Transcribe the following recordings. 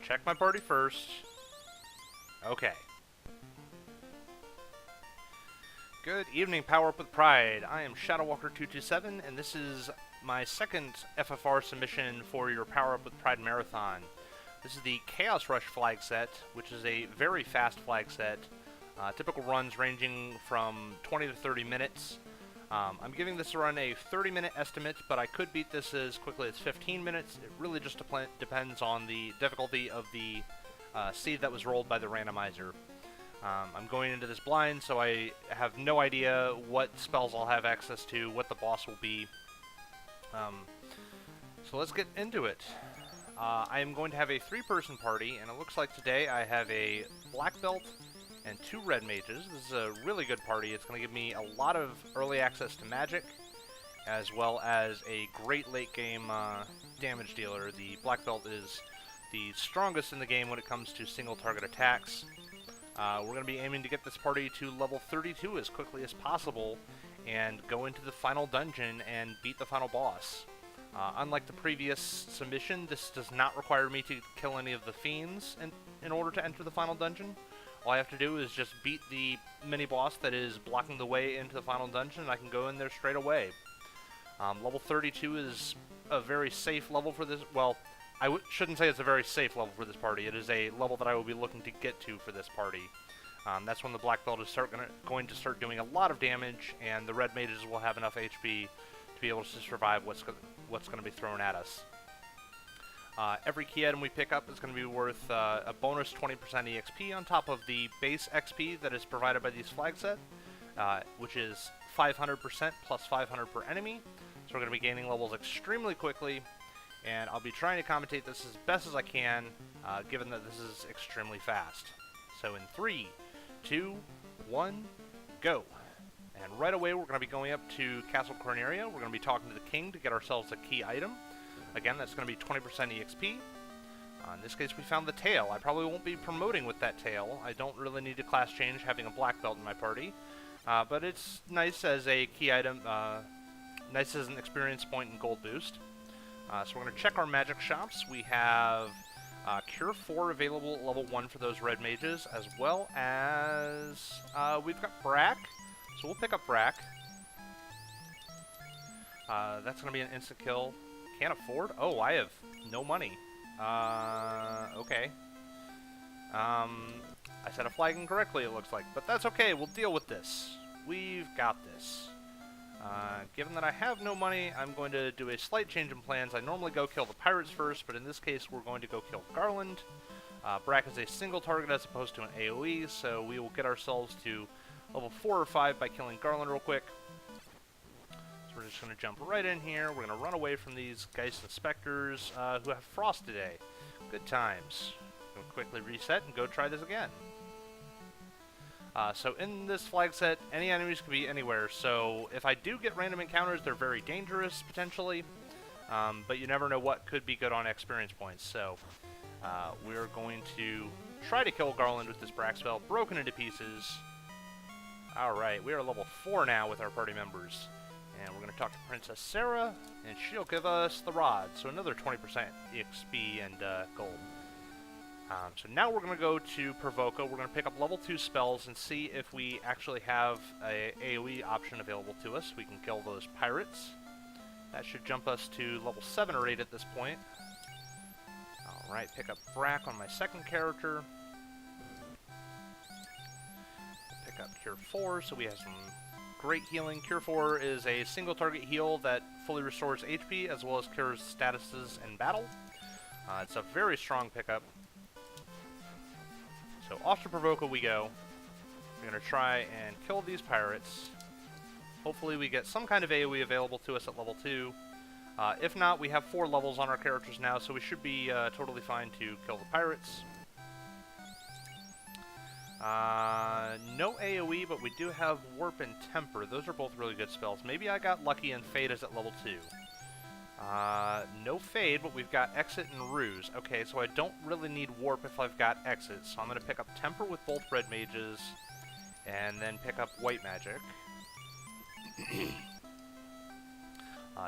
check my party first. Okay. Good evening, Power Up with Pride. I am ShadowWalker227, and this is my second FFR submission for your Power Up with Pride Marathon. This is the Chaos Rush flag set, which is a very fast flag set. Typical runs ranging from 20 to 30 minutes. I'm giving this run a 30-minute estimate, but I could beat this as quickly as 15 minutes. It really just depends on the difficulty of the seed that was rolled by the randomizer. I'm going into this blind, so I have no idea what spells I'll have access to, what the boss will be. So let's get into it. I am going to have a 3-person party, and it looks like today I have a black belt and 2 red mages. This is a really good party. It's going to give me a lot of early access to magic, as well as a great late game damage dealer. The black belt is the strongest in the game when it comes to single target attacks. We're going to be aiming to get this party to level 32 as quickly as possible and go into the final dungeon and beat the final boss. Unlike the previous submission, this does not require me to kill any of the fiends in order to enter the final dungeon. All I have to do is just beat the mini-boss that is blocking the way into the final dungeon, and I can go in there straight away. Level 32 is a very safe level for this. Well, I shouldn't say it's a very safe level for this party. It is a level that I will be looking to get to for this party. That's when the black belt is going to start doing a lot of damage, and the red mages will have enough HP to be able to survive what's going to be thrown at us. Every key item we pick up is going to be worth a bonus 20% EXP on top of the base XP that is provided by these flag set, which is 500% plus 500 per enemy. So we're going to be gaining levels extremely quickly, and I'll be trying to commentate this as best as I can, given that this is extremely fast. So in 3, 2, 1, go. And right away we're going to be going up to Castle Corneria. We're going to be talking to the king to get ourselves a key item. Again, that's going to be 20% EXP. In this case, we found the tail. I probably won't be promoting with that tail. I don't really need to class change having a black belt in my party. But it's nice as a key item, nice as an experience point and gold boost. So we're going to check our magic shops. We have Cure 4 available at level 1 for those red mages, as well as we've got Brack. So we'll pick up Brack. That's going to be an instant kill. Can't afford? Oh, I have no money. Okay. I said a flag incorrectly, it looks like. But that's okay, we'll deal with this. We've got this. Given that I have no money, I'm going to do a slight change in plans. I normally go kill the pirates first, but in this case, we're going to go kill Garland. Brack is a single target as opposed to an AoE, so we will get ourselves to level 4 or 5 by killing Garland real quick. So we're just going to jump right in here. We're going to run away from these Geist and Spectres who have Frost today. Good times. We'll quickly reset and go try this again. So in this flag set, any enemies can be anywhere. So if I do get random encounters, they're very dangerous, potentially. But you never know what could be good on experience points. So we're going to try to kill Garland with this Brack spell, broken into pieces. Alright, we are level 4 now with our party members. And we're going to talk to Princess Sarah, and she'll give us the rod. So another 20% EXP and gold. So now we're going to go to Provoca. We're going to pick up level 2 spells and see if we actually have a AoE option available to us. We can kill those pirates. That should jump us to level 7 or 8 at this point. Alright, pick up Brack on my second character. Pick up Cure 4, so we have some great healing. Cure 4 is a single target heal that fully restores HP as well as cures statuses in battle. It's a very strong pickup. So off to Provoca we go. We're going to try and kill these pirates. Hopefully we get some kind of AoE available to us at level 2. If not, we have 4 levels on our characters now, so we should be totally fine to kill the pirates. No AoE, but we do have Warp and Temper. Those are both really good spells. Maybe I got lucky and Fade is at level 2. No Fade, but we've got Exit and Ruse. Okay, so I don't really need Warp if I've got Exit, so I'm going to pick up Temper with both red mages, and then pick up White Magic.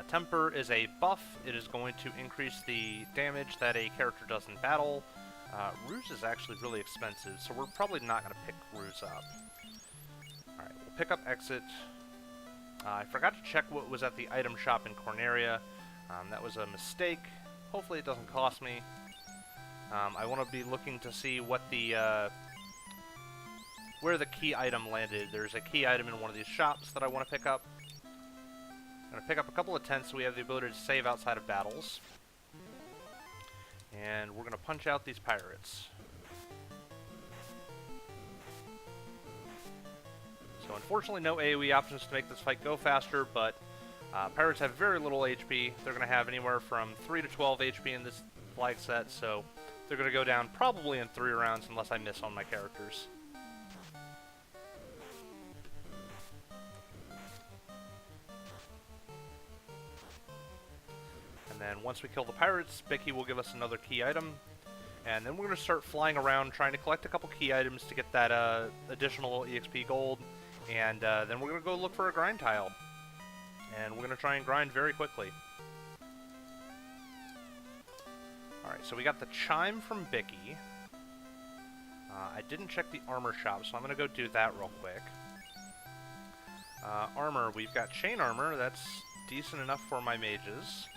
Temper is a buff. It is going to increase the damage that a character does in battle. Ruse is actually really expensive, so we're probably not going to pick Ruse up. Alright, we'll pick up Exit. I forgot to check what was at the item shop in Corneria. That was a mistake. Hopefully it doesn't cost me. I want to be looking to see what the where the key item landed. There's a key item in one of these shops that I want to pick up. I'm going to pick up a couple of tents so we have the ability to save outside of battles. And we're going to punch out these pirates. So unfortunately no AoE options to make this fight go faster, but pirates have very little HP. They're going to have anywhere from 3 to 12 HP in this flag set, so they're going to go down probably in 3 rounds unless I miss on my characters. And then once we kill the pirates, Bicky will give us another key item. And then we're going to start flying around trying to collect a couple key items to get that additional EXP gold. And then we're going to go look for a grind tile. And we're going to try and grind very quickly. Alright, so we got the chime from Bicky. I didn't check the armor shop, so I'm going to go do that real quick. Armor, we've got chain armor. That's decent enough for my mages.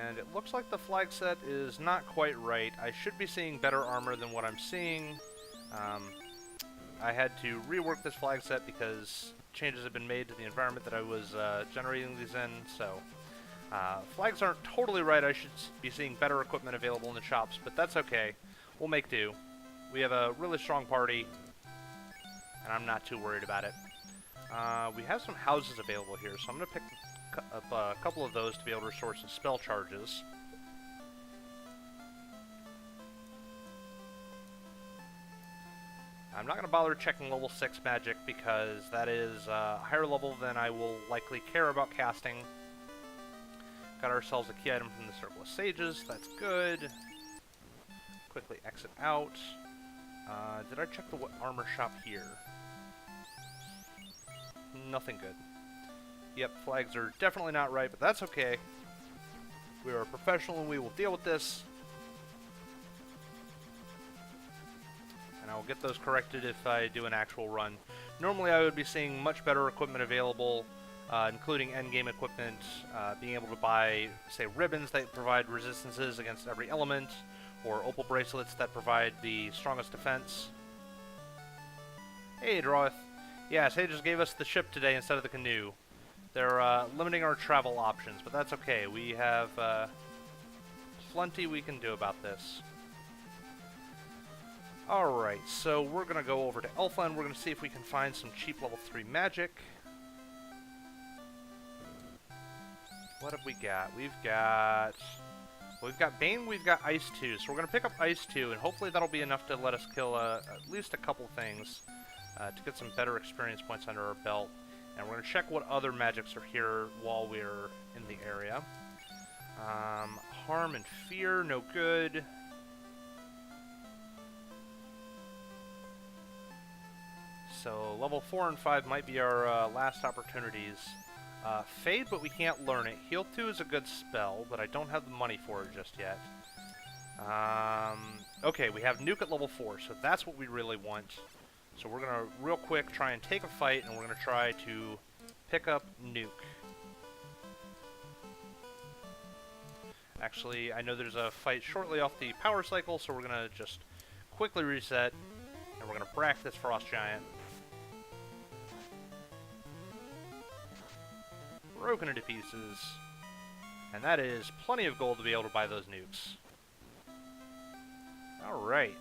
And it looks like the flag set is not quite right. I should be seeing better armor than what I'm seeing. I had to rework this flag set because changes have been made to the environment that I was generating these in, so flags aren't totally right. I should be seeing better equipment available in the shops, but that's okay. We'll make do. We have a really strong party, and I'm not too worried about it. We have some houses available here, so I'm going to pick up a couple of those to be able to restore some spell charges. I'm not going to bother checking level 6 magic because that is higher level than I will likely care about casting. Got ourselves a key item from the Circle of Sages. That's good. Quickly exit out. Did I check the armor shop here? Nothing good. Yep, flags are definitely not right, but that's okay. We are a professional and we will deal with this. And I will get those corrected if I do an actual run. Normally I would be seeing much better equipment available, including endgame equipment, being able to buy, say, ribbons that provide resistances against every element, or opal bracelets that provide the strongest defense. Hey, Draweth. Yeah, Sages gave us the ship today instead of the canoe. They're limiting our travel options, but that's okay. We have plenty we can do about this. Alright, so we're going to go over to Elfa, and we're going to see if we can find some cheap level 3 magic. What have we got? We've got Bane, we've got Ice 2, so we're going to pick up Ice 2, and hopefully that'll be enough to let us kill at least a couple things to get some better experience points under our belt. And we're going to check what other magics are here while we're in the area. Harm and Fear, no good. So level 4 and 5 might be our last opportunities. Fade, but we can't learn it. Heal 2 is a good spell, but I don't have the money for it just yet. Okay, we have Nuke at level 4, so that's what we really want. So we're going to, real quick, try and take a fight, and we're going to try to pick up Nuke. Actually, I know there's a fight shortly off the power cycle, so we're going to just quickly reset, and we're going to brack this Frost Giant. Broken into pieces. And that is plenty of gold to be able to buy those nukes. Alright.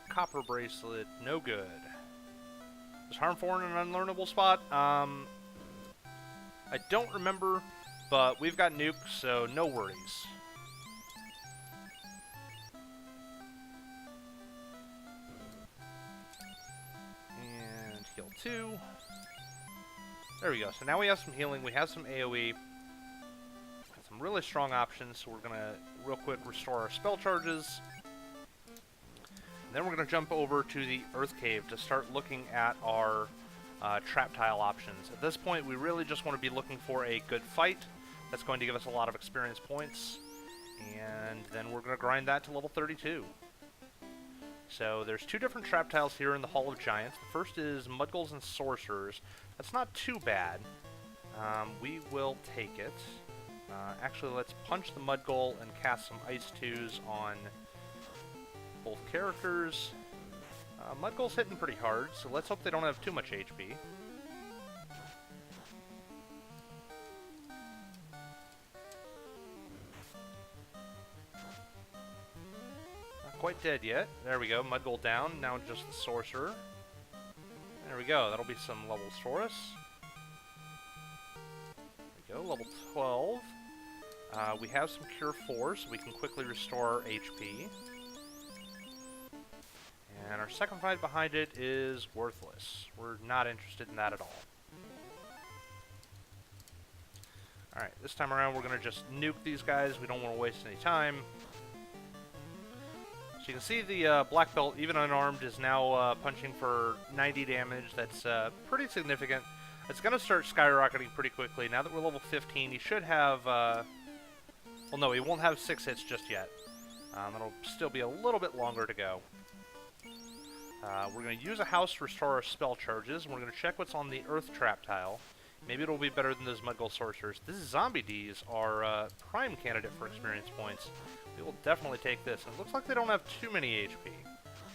Copper bracelet, no good. Is Harm 4 in an unlearnable spot? I don't remember, but we've got nukes, so no worries. And heal 2. There we go. So now we have some healing, we have some AoE. Got some really strong options, so we're going to real quick restore our spell charges. Then we're going to jump over to the Earth Cave to start looking at our trap tile options. At this point, we really just want to be looking for a good fight that's going to give us a lot of experience points, and then we're going to grind that to level 32. So there's 2 different trap tiles here in the Hall of Giants. The first is Mudgulls and Sorcerers. That's not too bad. We will take it. Actually, let's punch the Mudgull and cast some Ice 2s on both characters. Mudgull's hitting pretty hard, so let's hope they don't have too much HP. Not quite dead yet. There we go, Mudgull down, now just the Sorcerer. There we go, that'll be some levels for us. There we go, level 12. We have some Cure 4, so we can quickly restore HP. And our second fight behind it is worthless. We're not interested in that at all. Alright, this time around we're going to just nuke these guys. We don't want to waste any time. So you can see the black belt, even unarmed, is now punching for 90 damage. That's pretty significant. It's going to start skyrocketing pretty quickly. Now that we're level 15, he should have... well, no, he won't have 6 hits just yet. It'll still be a little bit longer to go. We're going to use a house to restore our spell charges, and we're going to check what's on the Earth Trap tile. Maybe it'll be better than those Mudgull Sorcerers. These Zombie Ds are a prime candidate for experience points. We will definitely take this. And it looks like they don't have too many HP.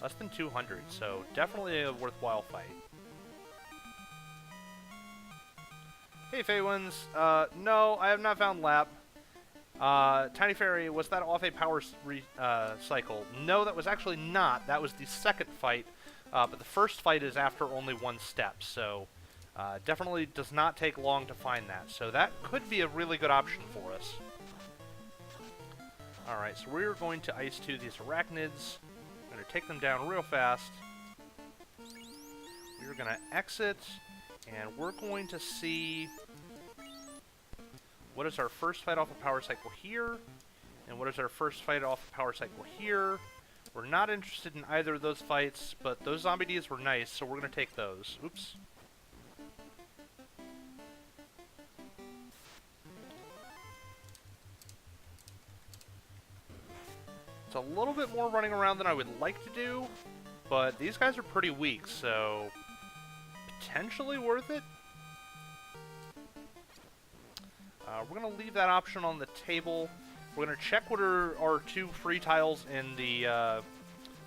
Less than 200, so definitely a worthwhile fight. Hey, Feywins. No, I have not found Lap. Tiny Fairy, was that off a power cycle? No, that was actually not. That was the second fight, but the first fight is after only 1 step, so definitely does not take long to find that. So that could be a really good option for us. Alright, so we're going to Ice 2 these Arachnids. We're going to take them down real fast. We're going to exit, and we're going to see... what is our first fight off a power cycle here? And what is our first fight off a power cycle here? We're not interested in either of those fights, but those Zombie Ds were nice, so we're going to take those. Oops. It's a little bit more running around than I would like to do, but these guys are pretty weak, so potentially worth it. We're going to leave that option on the table. We're going to check what are our 2 free tiles in the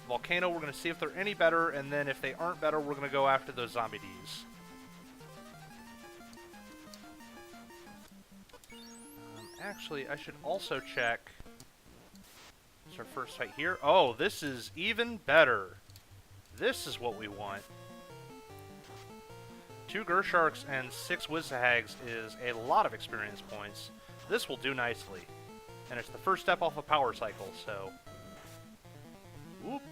volcano. We're going to see if they're any better, and then if they aren't better, we're going to go after those Zombie Ds. Actually, I should also check... It's our first fight here. Oh, this is even better. This is what we want. 2 Gersharks and 6 Wizzahags is a lot of experience points. This will do nicely. And it's the first step off a power cycle, so... Whoop.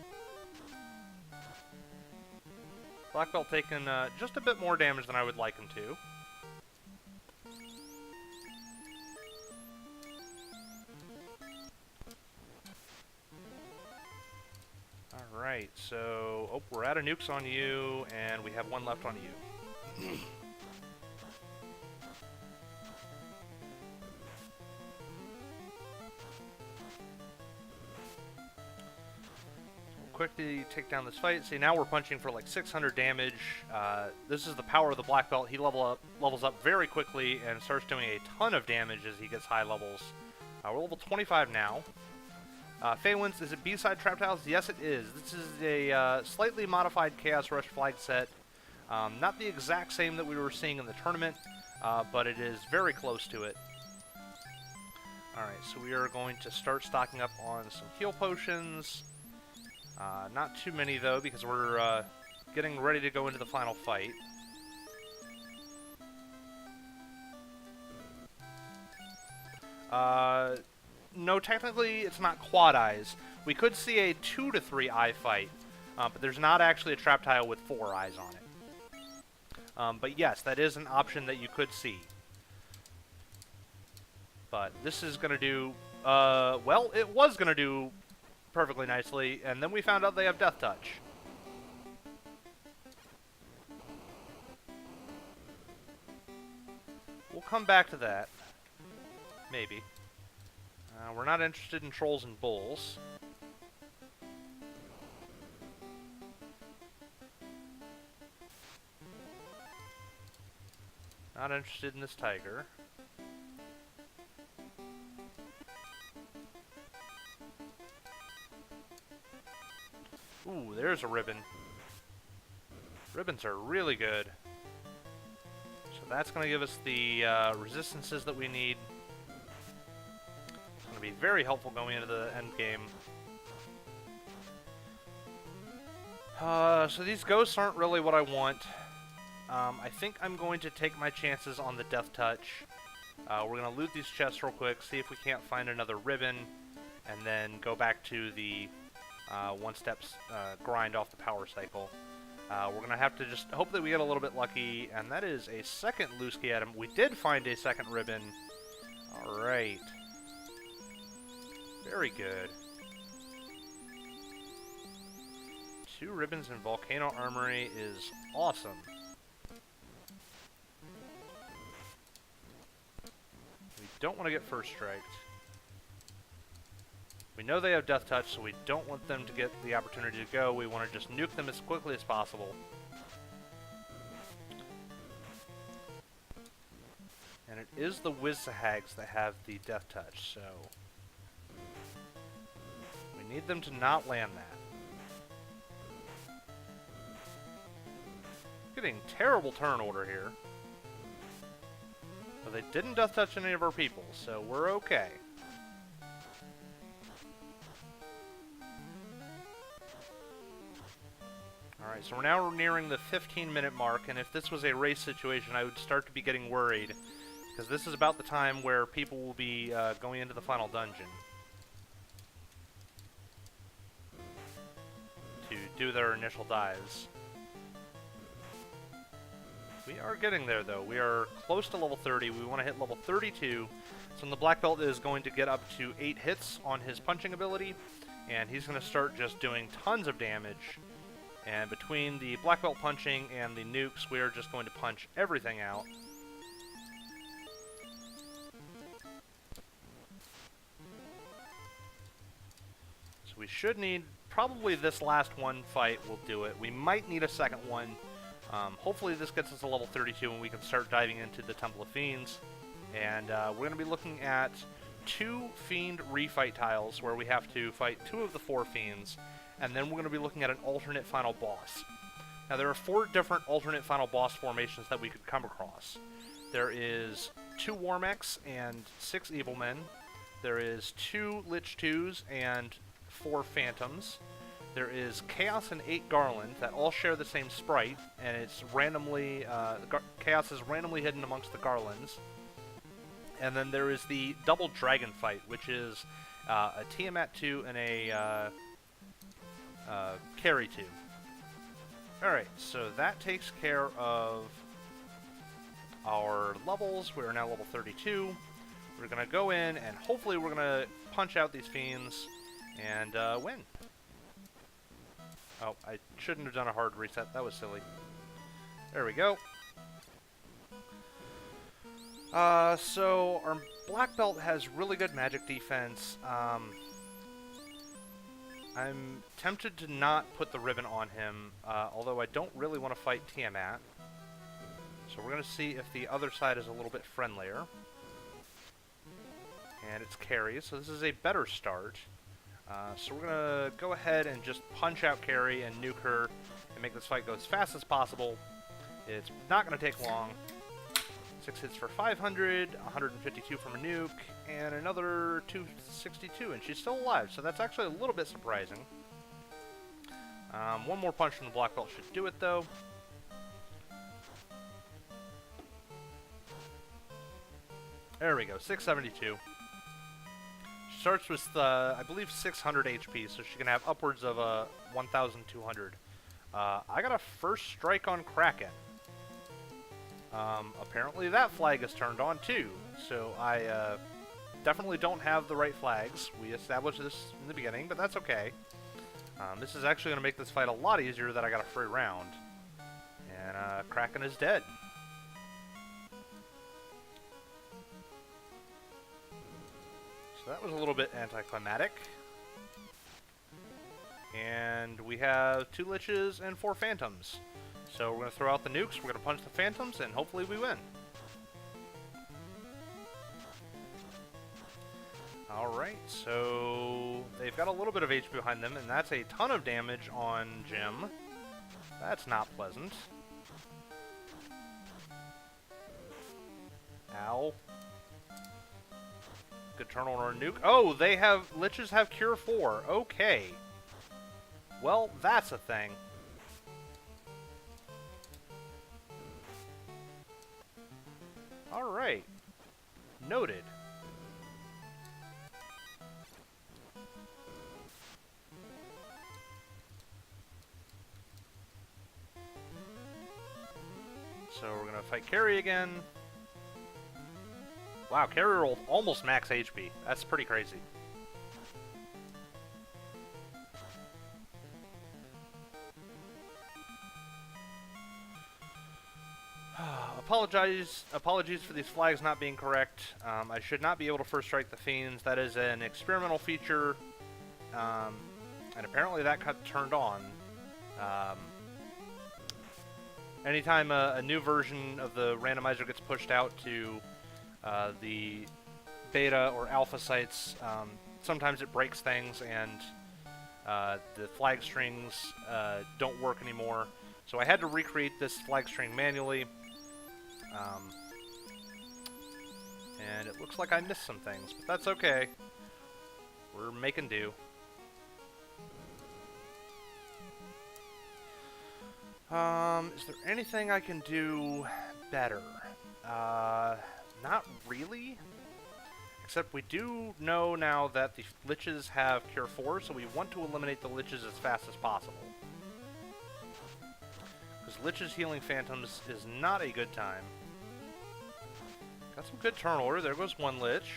Black Belt taking just a bit more damage than I would like him to. Alright, so... Oh, we're out of nukes on you, and we have 1 left on you. Quickly take down this fight. See, now we're punching for like 600 damage. This is the power of the Black Belt. He levels up very quickly and starts doing a ton of damage as he gets high levels. We're level 25 now. Feywins, is it B-side trap tiles? Yes, it is. This is a slightly modified Chaos Rush flag set. Not the exact same that we were seeing in the tournament, but it is very close to it. Alright, so we are going to start stocking up on some heal potions. Not too many, though, because we're getting ready to go into the final fight. No, technically, it's not quad eyes. We could see a 2 to 3 eye fight, but there's not actually a trap tile with 4 eyes on it. But yes, that is an option that you could see. But this is going to do, well, it was going to do perfectly nicely, and then we found out they have Death Touch. come back to that. Maybe. We're not interested in trolls and bulls. Not interested in this tiger. Ooh, there's a ribbon. Ribbons are really good. So that's going to give us the resistances that we need. It's going to be very helpful going into the end game. So these ghosts aren't really what I want. I think I'm going to take my chances on the Death Touch. We're going to loot these chests real quick, see if we can't find another ribbon, and then go back to the one-step grind off the power cycle. We're going to have to just hope that we get a little bit lucky, and that is a second loose key item. We did find a second ribbon. Alright. Very good. 2 ribbons in Volcano Armory is awesome. We don't want to get first striked. We know they have Death Touch, so we don't want them to get the opportunity to go. We want to just nuke them as quickly as possible. And it is the Wizzahags that have the Death Touch, so we need them to not land that. Getting terrible turn order here. But they didn't Death Touch any of our people, so we're okay. Alright, so we're now nearing the 15-minute mark, and if this was a race situation, I would start to be getting worried, because this is about the time where people will be going into the final dungeon to do their initial dives. We are getting there, though. We are close to level 30. We want to hit level 32. So the Black Belt is going to get up to 8 hits on his punching ability, and he's going to start just doing tons of damage. And between the Black Belt punching and the nukes, we are just going to punch everything out. So we should need, probably this last one fight will do it. We might need a second one. Hopefully this gets us to level 32 and we can start diving into the Temple of Fiends. And we're going to be looking at 2 Fiend refight tiles where we have to fight 2 of the 4 Fiends. And then we're going to be looking at an alternate final boss. Now there are 4 different alternate final boss formations that we could come across. There is 2 Warmechs and 6 Evil Men. There is 2 Lich 2s and 4 Phantoms. There is Chaos and 8 Garland that all share the same sprite, and it's randomly, Chaos is randomly hidden amongst the Garlands. And then there is the Double Dragon Fight, which is a Tiamat 2 and a Carry 2. Alright, so that takes care of our levels. We are now level 32. We're going to go in, and hopefully we're going to punch out these fiends and win. Oh, I shouldn't have done a hard reset. That was silly. There we go. So our Black Belt has really good magic defense. I'm tempted to not put the ribbon on him, although I don't really want to fight Tiamat. So we're going to see if the other side is a little bit friendlier. And it's Carrie, so this is a better start. So we're going to go ahead and just punch out Carrie and nuke her and make this fight go as fast as possible. It's not going to take long. 6 hits for 500, 152 from a nuke, and another 262, and she's still alive, so that's actually a little bit surprising. One more punch from the Black Belt should do it, though. There we go, 672. She starts with, I believe, 600 HP, so she can have upwards of 1,200. I got a first strike on Kraken. Apparently that flag is turned on too, so I definitely don't have the right flags. We established this in the beginning, but that's okay. This is actually going to make this fight a lot easier that I got a free round. And Kraken is dead. So that was a little bit anticlimactic. And we have 2 liches and 4 phantoms. So we're going to throw out the nukes, we're going to punch the phantoms, and hopefully we win. Alright, so they've got a little bit of HP behind them, and that's a ton of damage on Jim. That's not pleasant. Ow. Good turn on our nuke. Oh, they have... liches have Cure 4. Okay. Well, that's a thing. Alright. Noted. So we're gonna fight Carrie again. Wow, Carrie rolled almost max HP. That's pretty crazy. Apologies for these flags not being correct. I should not be able to first strike the fiends. That is an experimental feature, and apparently that got turned on. Anytime a new version of the randomizer gets pushed out to the beta or alpha sites, sometimes it breaks things and the flag strings don't work anymore. So I had to recreate this flag string manually. And it looks like I missed some things, but that's okay. We're making do. Is there anything I can do better? Not really. Except we do know now that the liches have Cure 4, so we want to eliminate the liches as fast as possible. Because liches healing phantoms is not a good time. Got some good turn order. There goes one lich.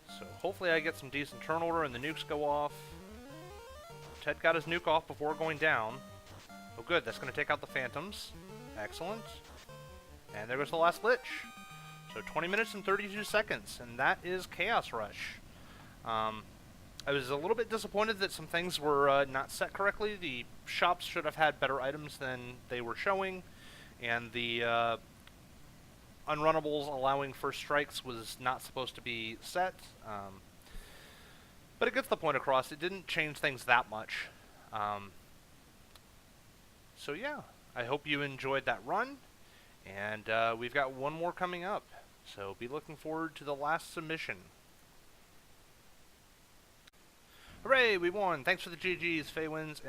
So hopefully I get some decent turn order and the nukes go off. Ted got his nuke off before going down. Oh good, that's going to take out the phantoms. Excellent. And there goes the last lich. So 20 minutes and 32 seconds, and that is Chaos Rush. I was a little bit disappointed that some things were not set correctly. The shops should have had better items than they were showing, and the unrunnables allowing first strikes was not supposed to be set. But it gets the point across. It didn't change things that much. So yeah, I hope you enjoyed that run, and we've got one more coming up. So be looking forward to the last submission. Hooray, we won! Thanks for the GGs, Faye wins.